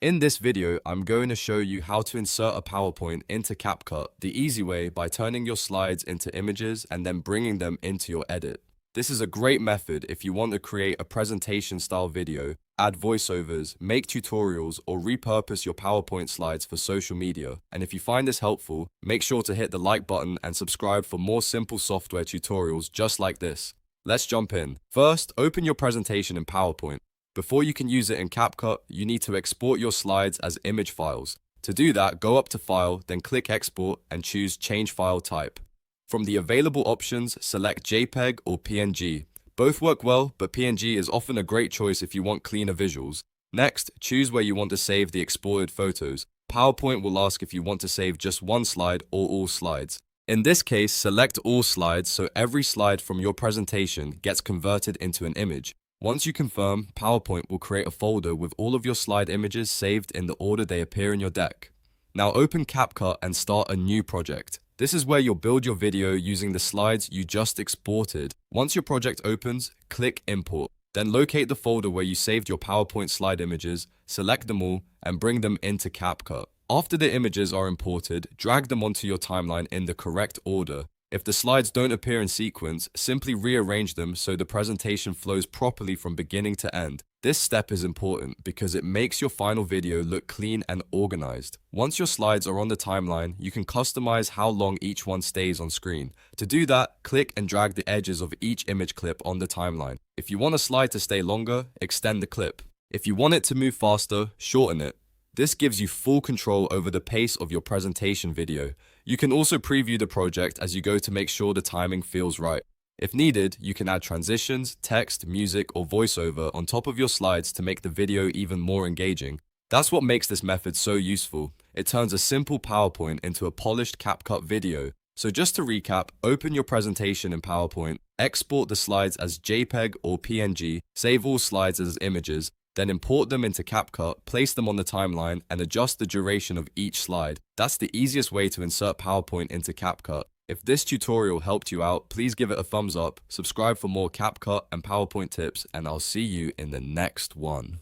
In this video, I'm going to show you how to insert a PowerPoint into CapCut the easy way by turning your slides into images and then bringing them into your edit. This is a great method if you want to create a presentation style video, add voiceovers, make tutorials, or repurpose your PowerPoint slides for social media. And if you find this helpful, make sure to hit the like button and subscribe for more simple software tutorials just like this. Let's jump in. First, open your presentation in PowerPoint. Before you can use it in CapCut, you need to export your slides as image files. To do that, go up to File, then click Export and choose Change File Type. From the available options, select JPEG or PNG. Both work well, but PNG is often a great choice if you want cleaner visuals. Next, choose where you want to save the exported photos. PowerPoint will ask if you want to save just one slide or all slides. In this case, select all slides so every slide from your presentation gets converted into an image. Once you confirm, PowerPoint will create a folder with all of your slide images saved in the order they appear in your deck. Now open CapCut and start a new project. This is where you'll build your video using the slides you just exported. Once your project opens, click Import. Then locate the folder where you saved your PowerPoint slide images, select them all, and bring them into CapCut. After the images are imported, drag them onto your timeline in the correct order. If the slides don't appear in sequence, simply rearrange them so the presentation flows properly from beginning to end. This step is important because it makes your final video look clean and organized. Once your slides are on the timeline, you can customize how long each one stays on screen. To do that, click and drag the edges of each image clip on the timeline. If you want a slide to stay longer, extend the clip. If you want it to move faster, shorten it. This gives you full control over the pace of your presentation video. You can also preview the project as you go to make sure the timing feels right. If needed, you can add transitions, text, music, or voiceover on top of your slides to make the video even more engaging. That's what makes this method so useful. It turns a simple PowerPoint into a polished CapCut video. So just to recap, open your presentation in PowerPoint, export the slides as JPEG or PNG, save all slides as images, then import them into CapCut, place them on the timeline, and adjust the duration of each slide. That's the easiest way to insert PowerPoint into CapCut. If this tutorial helped you out, please give it a thumbs up, subscribe for more CapCut and PowerPoint tips, and I'll see you in the next one.